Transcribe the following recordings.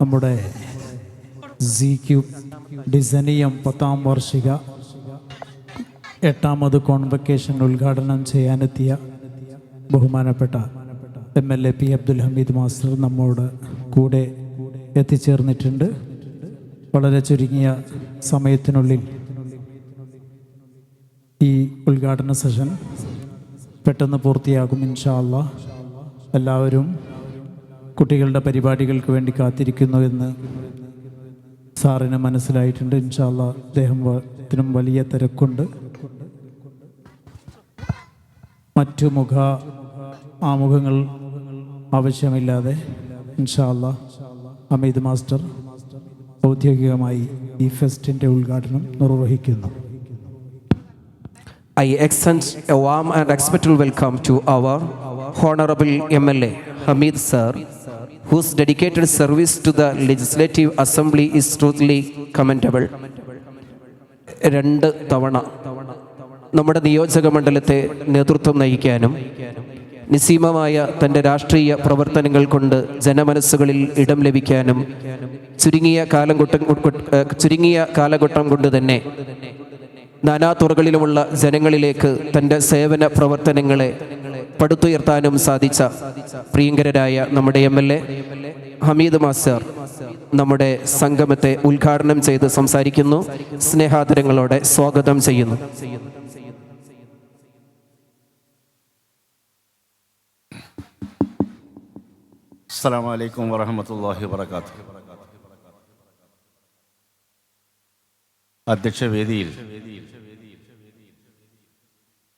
നമ്മുടെ ZQ ഡിസനിയം 10ാം വാർഷിക 8ാമത് convocation ഉദ്ഘാടനം ചെയ്യാനെത്തിയ ബഹുമാനപ്പെട്ട MLA P. Abdul Hameed master നമ്മോട് കൂടെ എത്തിച്ചേർന്നിട്ടുണ്ട്. വളരെ ചുരുങ്ങിയ സമയത്തിനുള്ളിൽ ഈ ഉദ്ഘാടന സെഷൻ പെട്ടെന്ന് പൂർത്തിയാകും ഇൻഷാ അല്ലാഹ്. എല്ലാവരും കുട്ടികളുടെ പരിപാടികൾക്ക് വേണ്ടി കാത്തിരിക്കുന്നു എന്ന് സാറിന് മനസ്സിലായിട്ടുണ്ട്. ഇൻഷാ അല്ലാഹ് അദ്ദേഹത്തിനും വലിയ തിരക്കുണ്ട്. മറ്റു ആമുഖങ്ങൾ ആവശ്യമില്ലാതെ ഇൻഷാ അല്ലാഹ് ഹമീദ് മാസ്റ്റർ ഔദ്യോഗികമായി ഈ ഫെസ്റ്റിൻ്റെ ഉദ്ഘാടനം നിർവഹിക്കുന്നു. I extend a warm and respectful welcome to our Honorable MLA Hamid Sir, whose dedicated service to the Legislative Assembly is truly commendable. രണ്ട് തവണ നമ്മുടെ നിയോജക മണ്ഡലത്തെ നേതൃത്വം നയിക്കാനും നിസ്സീമമായ തൻ്റെ രാഷ്ട്രീയ പ്രവർത്തനങ്ങൾ കൊണ്ട് ജനമനസ്സുകളിൽ ഇടം ലഭിക്കാനും ചുരുങ്ങിയ കാലഘട്ടം കൊണ്ട് തന്നെ നാനാതുറകളിലുമുള്ള ജനങ്ങളിലേക്ക് തൻ്റെ സേവന പ്രവർത്തനങ്ങളെ പടുത്തുയർത്താനും സാധിച്ച പ്രിയങ്കരരായ നമ്മുടെ MLA ഹമീദ് മാസ്റ്റർ നമ്മുടെ സംഗമത്തെ ഉദ്ഘാടനം ചെയ്ത് സംസാരിക്കുന്നു. സ്നേഹാദരങ്ങളോടെ സ്വാഗതം ചെയ്യുന്നു. അസ്സലാമു അലൈക്കും വറഹ്മത്തുള്ളാഹി വബറകാതുഹു. അധ്യക്ഷ വേദിയിൽ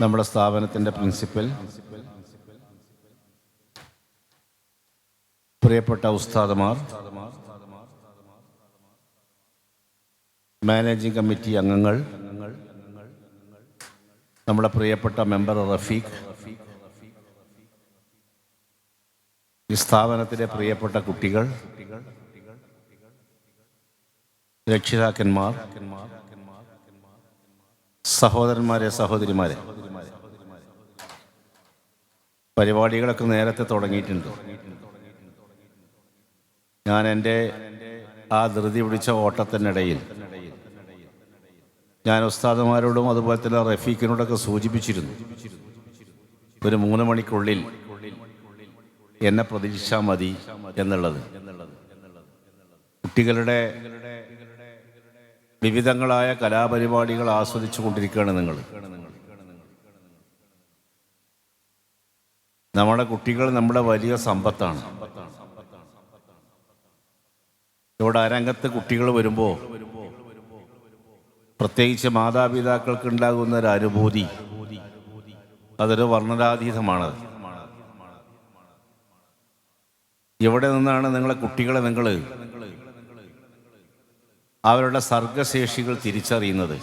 നമ്മുടെ സ്ഥാപനത്തിൻ്റെ പ്രിൻസിപ്പൽ, പ്രിയപ്പെട്ട ഉസ്താദുമാർ, മാനേജിംഗ് കമ്മിറ്റി അംഗങ്ങൾ, നമ്മുടെ പ്രിയപ്പെട്ട മെമ്പർ റഫീഖ്, ഈ സ്ഥാപനത്തിലെ പ്രിയപ്പെട്ട കുട്ടികൾ, രക്ഷിതാക്കന്മാർ, സഹോദരന്മാരെ, സഹോദരിമാരെ, പരിപാടികളൊക്കെ നേരത്തെ തുടങ്ങിയിട്ടുണ്ട്. ഞാൻ എൻ്റെ ആ ധൃതി പിടിച്ച ഓട്ടത്തിനിടയിൽ ഞാൻ ഉസ്താദുമാരോടും അതുപോലെ തന്നെ റഫീഖിനോടൊക്കെ സൂചിപ്പിച്ചിരുന്നു, ഒരു 3 മണിക്കുള്ളിൽ എന്നെ പ്രതീക്ഷിച്ചാൽ മതി എന്നുള്ളത്. കുട്ടികളുടെ വിവിധങ്ങളായ കലാപരിപാടികൾ ആസ്വദിച്ചു കൊണ്ടിരിക്കുകയാണ് നിങ്ങൾ. നമ്മുടെ കുട്ടികൾ നമ്മുടെ വലിയ സമ്പത്താണ്. ഇവിടെ അരങ്ങത്ത് കുട്ടികൾ വരുമ്പോൾ പ്രത്യേകിച്ച് മാതാപിതാക്കൾക്ക് ഉണ്ടാകുന്ന ഒരു അനുഭൂതി, അതൊരു വർണ്ണനാതീതമാണ്. ഇവിടെ നിന്നാണ് നിങ്ങളെ കുട്ടികളെ നിങ്ങൾ അവരുടെ സർഗശേഷികൾ തിരിച്ചറിയുന്നത്.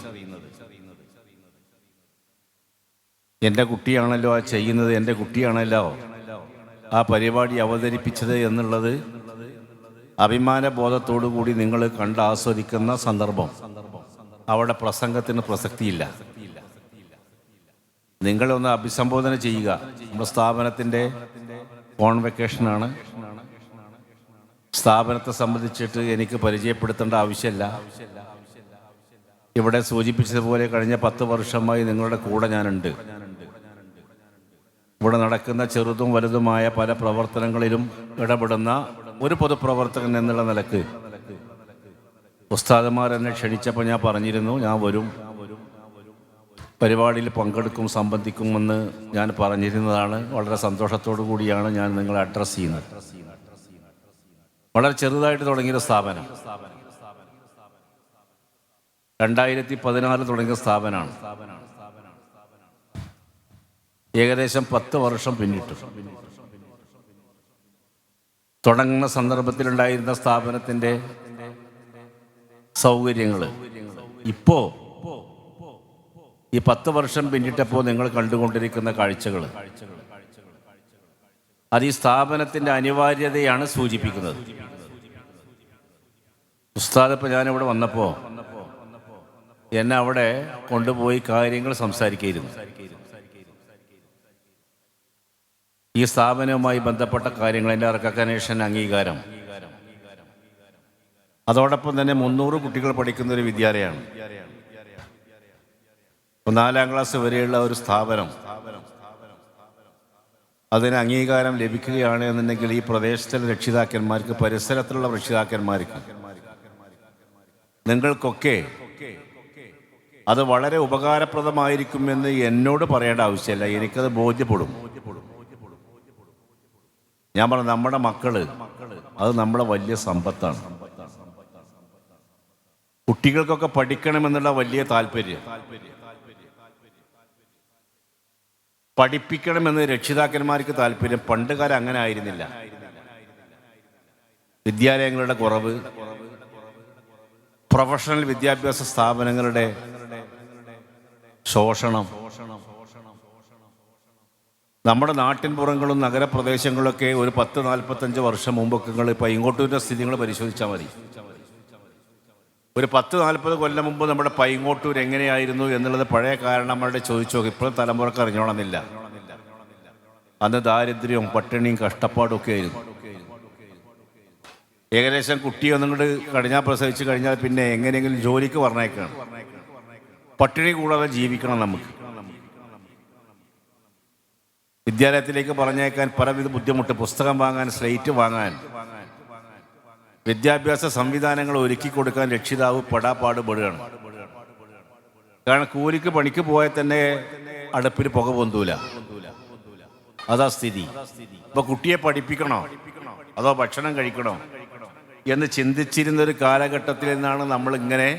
എൻ്റെ കുട്ടിയാണല്ലോ ആ ചെയ്യുന്നത്, എൻ്റെ കുട്ടിയാണല്ലോ ആ പരിപാടി അവതരിപ്പിച്ചത് എന്നുള്ളത് അഭിമാനബോധത്തോടു കൂടി നിങ്ങൾ കണ്ട് ആസ്വദിക്കുന്ന സന്ദർഭം. അവിടെ പ്രസംഗത്തിന് പ്രസക്തിയില്ല. നിങ്ങളൊന്ന് അഭിസംബോധന ചെയ്യുക. നമ്മുടെ സ്ഥാപനത്തിൻ്റെ കോൺവക്കേഷനാണ്. സ്ഥാപനത്തെ സംബന്ധിച്ചിട്ട് എനിക്ക് പരിചയപ്പെടുത്തേണ്ട ആവശ്യമില്ല. ഇവിടെ സൂചിപ്പിച്ചതുപോലെ കഴിഞ്ഞ 10 വർഷമായി നിങ്ങളുടെ കൂടെ ഞാനുണ്ട്. ഇവിടെ നടക്കുന്ന ചെറുതും വലുതുമായ പല പ്രവർത്തനങ്ങളിലും ഇടപെടുന്ന ഒരു പൊതുപ്രവർത്തകൻ എന്നുള്ള നിലക്ക് ഉസ്താദുമാർ എന്നെ ക്ഷണിച്ചപ്പോൾ ഞാൻ പറഞ്ഞിരുന്നു, ഞാൻ വരും, പരിപാടിയിൽ പങ്കെടുക്കും, സംബന്ധിക്കുമെന്ന് ഞാൻ പറഞ്ഞിരുന്നതാണ്. വളരെ സന്തോഷത്തോടു കൂടിയാണ് ഞാൻ നിങ്ങളെ അഡ്രസ്സ് ചെയ്യുന്നത്. വളരെ ചെറുതായിട്ട് തുടങ്ങിയ സ്ഥാപനം, 2014 തുടങ്ങിയ സ്ഥാപനമാണ്. ഏകദേശം 10 വർഷം പിന്നിട്ടു. തുടങ്ങുന്ന സന്ദർഭത്തിലുണ്ടായിരുന്ന സ്ഥാപനത്തിൻ്റെ സൗകര്യങ്ങൾ ഇപ്പോൾ ഈ 10 വർഷം പിന്നിട്ടപ്പോൾ നിങ്ങൾ കണ്ടുകൊണ്ടിരിക്കുന്ന കാഴ്ചകൾ, അത് ഈ സ്ഥാപനത്തിൻ്റെ അനിവാര്യതയാണ് സൂചിപ്പിക്കുന്നത്. ഉസ്താദ് ഇപ്പോൾ ഞാനിവിടെ വന്നപ്പോൾ എന്നെ അവിടെ കൊണ്ടുപോയി കാര്യങ്ങൾ സംസാരിക്കുകയായിരുന്നു. ഈ സ്ഥാപനവുമായി ബന്ധപ്പെട്ട കാര്യങ്ങൾ, എൻ്റെ റെക്കഗ്നേഷൻ, അംഗീകാരം, അതോടൊപ്പം തന്നെ 300 കുട്ടികൾ പഠിക്കുന്ന ഒരു വിദ്യാലയമാണ്. 4ാം ക്ലാസ് വരെയുള്ള ഒരു സ്ഥാപനം അതിന് അംഗീകാരം ലഭിക്കുകയാണ് എന്നുണ്ടെങ്കിൽ ഈ പ്രദേശത്തിലെ രക്ഷിതാക്കന്മാർക്ക്, പരിസരത്തുള്ള രക്ഷിതാക്കന്മാർക്ക്, നിങ്ങൾക്കൊക്കെ അത് വളരെ ഉപകാരപ്രദമായിരിക്കുമെന്ന് എന്നോട് പറയേണ്ട ആവശ്യമില്ല, എനിക്കത് ബോധ്യപ്പെടും. ഞാൻ പറഞ്ഞു, നമ്മുടെ മക്കള് അത് നമ്മളെ വലിയ സമ്പത്താണ്. കുട്ടികൾക്കൊക്കെ പഠിക്കണമെന്നുള്ള വലിയ താല്പര്യം, പഠിപ്പിക്കണമെന്ന് രക്ഷിതാക്കന്മാർക്ക് താല്പര്യം. പണ്ടുകാലം അങ്ങനെ ആയിരുന്നില്ല. വിദ്യാലയങ്ങളുടെ കുറവ്, പ്രൊഫഷണൽ വിദ്യാഭ്യാസ സ്ഥാപനങ്ങളുടെ ശോഷണം, നമ്മുടെ നാട്ടിൻപുറങ്ങളും നഗരപ്രദേശങ്ങളിലൊക്കെ ഒരു 10-45 വർഷം മുമ്പൊക്കെ നിങ്ങൾ പൈങ്ങോട്ടൂരിൻ്റെ സ്ഥിതികൾ പരിശോധിച്ചാൽ മതി. ഒരു 10-40 കൊല്ലം മുമ്പ് നമ്മുടെ പൈങ്ങോട്ടൂർ എങ്ങനെയായിരുന്നു എന്നുള്ളത് പഴയ കാരണന്മാരുടെ ചോദിച്ചു നോക്കി. ഇപ്പോഴും തലമുറക്ക് അറിഞ്ഞോണമെന്നില്ല. അന്ന് ദാരിദ്ര്യവും പട്ടിണിയും കഷ്ടപ്പാടും ഒക്കെ ആയിരുന്നു. ഏകദേശം കുട്ടിയൊന്നും കൊണ്ട് കഴിഞ്ഞാൽ, പ്രസവിച്ച് കഴിഞ്ഞാൽ പിന്നെ എങ്ങനെയെങ്കിലും ജോലിക്ക് പറഞ്ഞേക്കണം. പട്ടിണി കൂടാതെ ജീവിക്കണം. നമുക്ക് വിദ്യാലയത്തിലേക്ക് പറഞ്ഞേക്കാൻ പലവിധ ബുദ്ധിമുട്ട്, പുസ്തകം വാങ്ങാൻ, സ്ലേറ്റ് വാങ്ങാൻ, വിദ്യാഭ്യാസ സംവിധാനങ്ങൾ ഒരുക്കി കൊടുക്കാൻ രക്ഷിതാവ് പെടാപ്പാട് പെടുകയാണ്. കാരണം കൂലിക്ക് പണിക്ക് പോയാൽ തന്നെ അടുപ്പിൽ പുക പൊന്തൂല. അതാ സ്ഥിതി. ഇപ്പൊ കുട്ടിയെ പഠിപ്പിക്കണോ അതോ ഭക്ഷണം കഴിക്കണോ എന്ന് ചിന്തിച്ചിരുന്നൊരു കാലഘട്ടത്തിൽ നിന്നാണ് നമ്മൾ ഇങ്ങനെ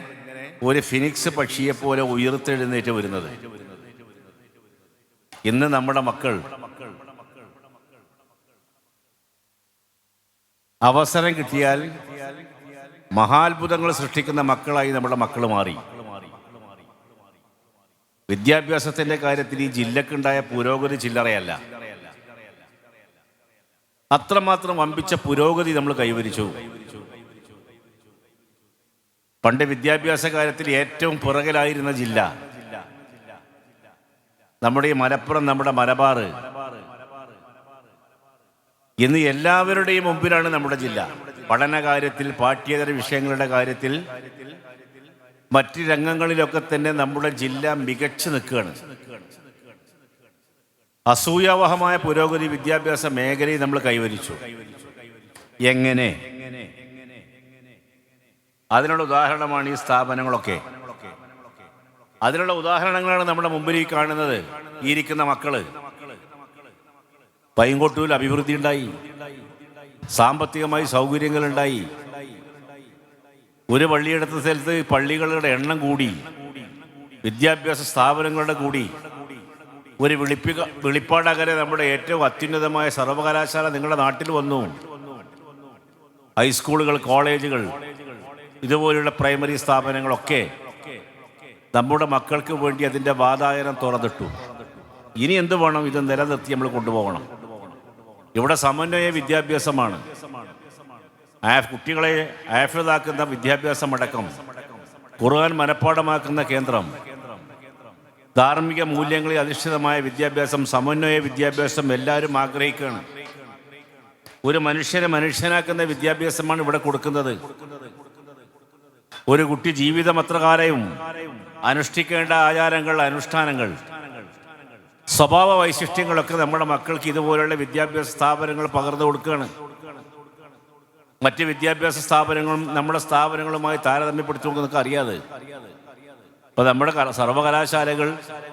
ഒരു ഫിനിക്സ് പക്ഷിയെ പോലെ ഉയർത്തെഴുന്നേറ്റ് വരുന്നത്. ഇന്ന് നമ്മുടെ മക്കൾ അവസരം കിട്ടിയാൽ മഹാത്ഭുതങ്ങൾ സൃഷ്ടിക്കുന്ന മക്കളായി നമ്മുടെ മക്കൾ മാറി. വിദ്യാഭ്യാസത്തിന്റെ കാര്യത്തിൽ ഈ ജില്ലക്കുണ്ടായ പുരോഗതി ചില്ലറയല്ല. അത്രമാത്രം വമ്പിച്ച പുരോഗതി നമ്മൾ കൈവരിച്ചു. പണ്ട് വിദ്യാഭ്യാസ കാര്യത്തിൽ ഏറ്റവും പുറകിലായിരുന്ന ജില്ല നമ്മുടെ ഈ മലപ്പുറം, നമ്മുടെ മലബാർ. ഇന്ന് എല്ലാവരുടെയും മുമ്പിലാണ് നമ്മുടെ ജില്ല. പഠന കാര്യത്തിൽ, പാഠ്യേതര വിഷയങ്ങളുടെ കാര്യത്തിൽ, മറ്റ് രംഗങ്ങളിലൊക്കെ തന്നെ നമ്മുടെ ജില്ല മികച്ചു നിൽക്കുകയാണ്. അസൂയാവഹമായ പുരോഗതി വിദ്യാഭ്യാസ മേഖലയിൽ നമ്മൾ കൈവരിച്ചു. എങ്ങനെ? അതിനുള്ള ഉദാഹരണമാണ് ഈ സ്ഥാപനങ്ങളൊക്കെ. അതിനുള്ള ഉദാഹരണങ്ങളാണ് നമ്മുടെ മുമ്പിൽ ഈ കാണുന്നത്. ഈ ഇരിക്കുന്ന മക്കള്. പൈങ്ങോട്ടൂരിൽ അഭിവൃദ്ധി ഉണ്ടായി, സാമ്പത്തികമായി സൗകര്യങ്ങളുണ്ടായി. ഒരു പള്ളിയെടുത്ത സ്ഥലത്ത് പള്ളികളുടെ എണ്ണം കൂടി, വിദ്യാഭ്യാസ സ്ഥാപനങ്ങളുടെ കൂടി. ഒരു വെളിപ്പാടകരെ നമ്മുടെ ഏറ്റവും അത്യുന്നതമായ സർവകലാശാല നിങ്ങളുടെ നാട്ടിൽ വന്നു. ഹൈസ്കൂളുകൾ, കോളേജുകൾ, ഇതുപോലുള്ള പ്രൈമറി സ്ഥാപനങ്ങളൊക്കെ നമ്മുടെ മക്കൾക്ക് വേണ്ടി അതിൻ്റെ വാതായനം തുറന്നിട്ടു. ഇനി എന്ത് വേണം? ഇത് നിലനിർത്തി നമ്മൾ കൊണ്ടുപോകണം. ഇവിടെ സമന്വയ വിദ്യാഭ്യാസമാണ്. കുട്ടികളെ ആഫിദാക്കുന്ന വിദ്യാഭ്യാസമടക്കം, ഖുർആൻ മനഃപ്പാഠമാക്കുന്ന കേന്ദ്രം, ധാർമ്മിക മൂല്യങ്ങളിൽ അധിഷ്ഠിതമായ വിദ്യാഭ്യാസം, സമന്വയ വിദ്യാഭ്യാസം എല്ലാവരും ആഗ്രഹിക്കുകയാണ്. ഒരു മനുഷ്യനെ മനുഷ്യനാക്കുന്ന വിദ്യാഭ്യാസമാണ് ഇവിടെ കൊടുക്കുന്നത്. ഒരു കുട്ടി ജീവിതം അത്ര കാലവും അനുഷ്ഠിക്കേണ്ട ആചാരങ്ങൾ, അനുഷ്ഠാനങ്ങൾ, സ്വഭാവ വൈശിഷ്ട്യങ്ങളൊക്കെ നമ്മുടെ മക്കൾക്ക് ഇതുപോലുള്ള വിദ്യാഭ്യാസ സ്ഥാപനങ്ങൾ പകർന്നു കൊടുക്കുകയാണ്. മറ്റ് വിദ്യാഭ്യാസ സ്ഥാപനങ്ങളും നമ്മുടെ സ്ഥാപനങ്ങളുമായി താരതമ്യപ്പെടുത്തി നമുക്ക് അറിയാതെ. അപ്പോൾ നമ്മുടെ സർവകലാശാലകൾ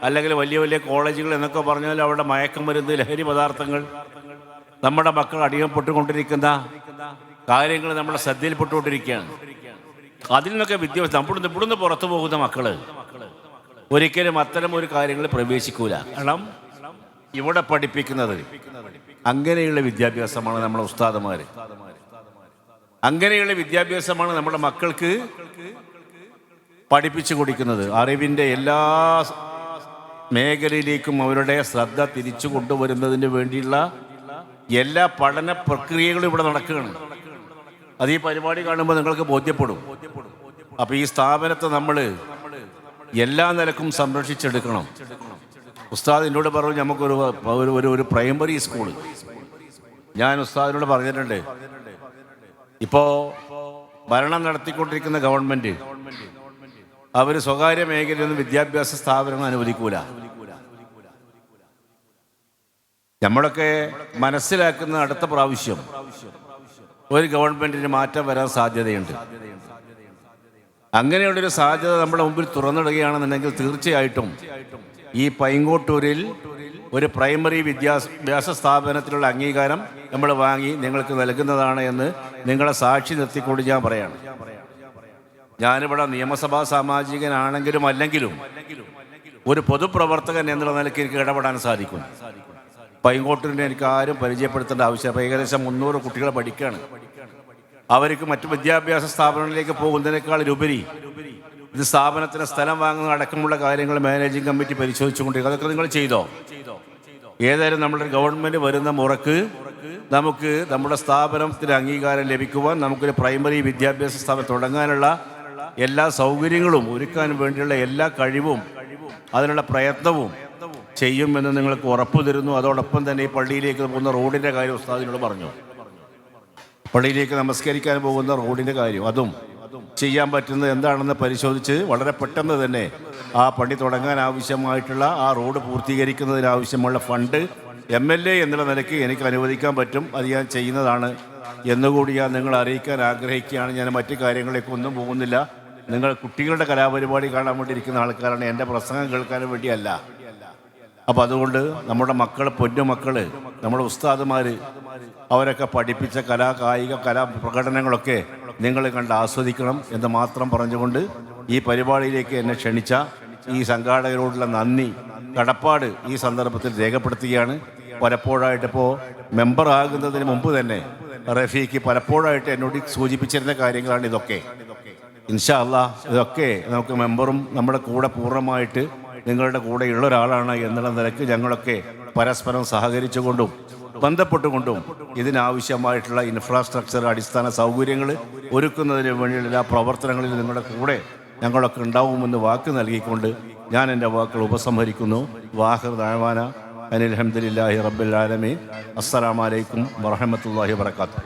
അല്ലെങ്കിൽ വലിയ വലിയ കോളേജുകൾ എന്നൊക്കെ പറഞ്ഞാൽ അവിടെ മയക്കുമരുന്ന്, ലഹരി പദാർത്ഥങ്ങൾ, നമ്മുടെ മക്കൾ അടിമപ്പെട്ടുകൊണ്ടിരിക്കുന്ന കാര്യങ്ങൾ നമ്മുടെ ശ്രദ്ധയിൽപ്പെട്ടുകൊണ്ടിരിക്കുകയാണ്. അതിൽ നിന്നൊക്കെ വിദ്യാഭ്യാസം ഇവിടുന്ന് പുറത്തു പോകുന്ന മക്കള് ഒരിക്കലും അത്തരം ഒരു കാര്യങ്ങളിൽ പ്രവേശിക്കൂല. കാരണം ഇവിടെ പഠിപ്പിക്കുന്നത് അങ്ങനെയുള്ള വിദ്യാഭ്യാസമാണ്. നമ്മുടെ ഉസ്താദുമാര് അങ്ങനെയുള്ള വിദ്യാഭ്യാസമാണ് നമ്മുടെ മക്കൾക്ക് പഠിപ്പിച്ചു കൊടുക്കുന്നത്. അറിവിൻ്റെ എല്ലാ മേഖലയിലേക്കും അവരുടെ ശ്രദ്ധ തിരിച്ചു കൊണ്ടുവരുന്നതിന് വേണ്ടിയുള്ള എല്ലാ പഠന പ്രക്രിയകളും ഇവിടെ നടക്കുകയാണ്. അത് ഈ പരിപാടി കാണുമ്പോൾ നിങ്ങൾക്ക് ബോധ്യപ്പെടും. അപ്പോൾ ഈ സ്ഥാപനത്തെ നമ്മൾ എല്ലാ നിലക്കും സംരക്ഷിച്ചെടുക്കണം. ഉസ്താദ് എന്നോട് പറഞ്ഞു നമുക്കൊരു പ്രൈമറി സ്കൂള്. ഞാൻ ഉസ്താദിനോട് പറഞ്ഞിട്ടുണ്ട്, ഇപ്പോൾ ഭരണം നടത്തിക്കൊണ്ടിരിക്കുന്ന ഗവൺമെൻറ് അവർ സ്വകാര്യ മേഖലയിലൊന്നും വിദ്യാഭ്യാസ സ്ഥാപനങ്ങൾ അനുവദിക്കൂല. നമ്മളൊക്കെ മനസ്സിലാക്കുന്ന അടുത്ത പ്രാവശ്യം ഒരു ഗവൺമെൻറ്റിന് മാറ്റം വരാൻ സാധ്യതയുണ്ട്. അങ്ങനെയുള്ളൊരു സാധ്യത നമ്മുടെ മുമ്പിൽ തുറന്നിടുകയാണെന്നുണ്ടെങ്കിൽ തീർച്ചയായിട്ടും ഈ പൈങ്ങോട്ടൂരിൽ ഒരു പ്രൈമറി വിദ്യാഭ്യാസ സ്ഥാപനത്തിലുള്ള അംഗീകാരം നമ്മൾ വാങ്ങി നിങ്ങൾക്ക് നൽകുന്നതാണ് എന്ന് നിങ്ങളെ സാക്ഷി നിർത്തിക്കൊണ്ട് ഞാൻ പറയാണ്. ഞാനിവിടെ നിയമസഭാ സാമാജികനാണെങ്കിലും അല്ലെങ്കിലും ഒരു പൊതുപ്രവർത്തകൻ എന്നുള്ള നിലയ്ക്ക് എനിക്ക് ഇടപെടാൻ സാധിക്കും. പൈങ്ങോട്ടൂരിനെ എനിക്ക് ആരും പരിചയപ്പെടുത്തേണ്ട ആവശ്യമില്ല. ഏകദേശം 300 കുട്ടികളെ പഠിക്കുകയാണ്. അവർക്ക് മറ്റു വിദ്യാഭ്യാസ സ്ഥാപനങ്ങളിലേക്ക് പോകുന്നതിനേക്കാളുപരി ഇത് സ്ഥാപനത്തിന് സ്ഥലം വാങ്ങുന്ന അടക്കമുള്ള കാര്യങ്ങൾ മാനേജിംഗ് കമ്മിറ്റി പരിശോധിച്ചുകൊണ്ടിരിക്കുക. അതൊക്കെ നിങ്ങൾ ചെയ്തോ? ഏതായാലും നമ്മുടെ ഗവൺമെൻറ് വരുന്ന മുറക്ക് നമുക്ക് നമ്മുടെ സ്ഥാപനത്തിന് അംഗീകാരം ലഭിക്കുവാൻ നമുക്കൊരു പ്രൈമറി വിദ്യാഭ്യാസ സ്ഥാപനം തുടങ്ങാനുള്ള എല്ലാ സൗകര്യങ്ങളും ഒരുക്കാൻ വേണ്ടിയുള്ള എല്ലാ കഴിവും അതിനുള്ള പ്രയത്നവും ചെയ്യുമെന്ന് നിങ്ങൾക്ക് ഉറപ്പു തരുന്നു. അതോടൊപ്പം തന്നെ ഈ പള്ളിയിലേക്ക് പോകുന്ന റോഡിൻ്റെ കാര്യം ഉസ്താദിനോട് പറഞ്ഞു. പള്ളിയിലേക്ക് നമസ്കരിക്കാൻ പോകുന്ന റോഡിൻ്റെ കാര്യം അതും ചെയ്യാൻ പറ്റുന്നത് എന്താണെന്ന് പരിശോധിച്ച് വളരെ പെട്ടെന്ന് തന്നെ ആ പണി തുടങ്ങാൻ ആവശ്യമായിട്ടുള്ള ആ റോഡ് പൂർത്തീകരിക്കുന്നതിനാവശ്യമുള്ള ഫണ്ട് MLA എന്നുള്ള നിലയ്ക്ക് എനിക്ക് അനുവദിക്കാൻ പറ്റും. അത് ഞാൻ ചെയ്യുന്നതാണ് എന്നുകൂടി ഞാൻ നിങ്ങളെ അറിയിക്കാൻ ആഗ്രഹിക്കുകയാണ്. ഞാൻ മറ്റു കാര്യങ്ങളിലേക്കൊന്നും പോകുന്നില്ല. നിങ്ങൾ കുട്ടികളുടെ കലാപരിപാടി കാണാൻ വേണ്ടി ഇരിക്കുന്ന ആൾക്കാരാണ്, എൻ്റെ പ്രസംഗം കേൾക്കാൻ വേണ്ടിയല്ല. അപ്പം അതുകൊണ്ട് നമ്മുടെ മക്കൾ, പൊന്നുമക്കൾ, നമ്മുടെ ഉസ്താദുമാർ അവരൊക്കെ പഠിപ്പിച്ച കലാ പ്രകടനങ്ങളൊക്കെ നിങ്ങൾ കണ്ട് ആസ്വദിക്കണം എന്ന് മാത്രം പറഞ്ഞുകൊണ്ട് ഈ പരിപാടിയിലേക്ക് എന്നെ ക്ഷണിച്ച ഈ സംഘാടകരോടുള്ള നന്ദി, കടപ്പാട് ഈ സന്ദർഭത്തിൽ രേഖപ്പെടുത്തുകയാണ്. പലപ്പോഴായിട്ടിപ്പോൾ മെമ്പർ ആകുന്നതിന് മുമ്പ് തന്നെ റഫീഖ് പലപ്പോഴായിട്ട് എന്നോട് സൂചിപ്പിച്ചിരുന്ന കാര്യങ്ങളാണ് ഇതൊക്കെ. ഇൻഷാ അല്ലാഹ് ഇതൊക്കെ നമുക്ക് മെമ്പറും നമ്മുടെ കൂടെ പൂർണ്ണമായിട്ട് നിങ്ങളുടെ കൂടെയുള്ള ഒരാളാണ് എന്നുള്ള നിലയ്ക്ക് ഞങ്ങളൊക്കെ പരസ്പരം സഹകരിച്ചുകൊണ്ടും ബന്ധപ്പെട്ടുകൊണ്ടും ഇതിനാവശ്യമായിട്ടുള്ള ഇൻഫ്രാസ്ട്രക്ചർ, അടിസ്ഥാന സൗകര്യങ്ങൾ ഒരുക്കുന്നതിന് വേണ്ടിയുള്ള എല്ലാ പ്രവർത്തനങ്ങളിൽ നിങ്ങളുടെ കൂടെ ഞങ്ങളൊക്കെ ഉണ്ടാവുമെന്ന് വാക്ക് നൽകിക്കൊണ്ട് ഞാൻ എൻ്റെ വാക്കുകൾ ഉപസംഹരിക്കുന്നു. വാഹിർ ദഅവാന അനിൽ ഹംദുലില്ലാഹി റബ്ബിൽ ആലമീൻ. അസ്സലാമു അലൈക്കും വറഹ്മത്തുള്ളാഹി വബറകാതുഹു.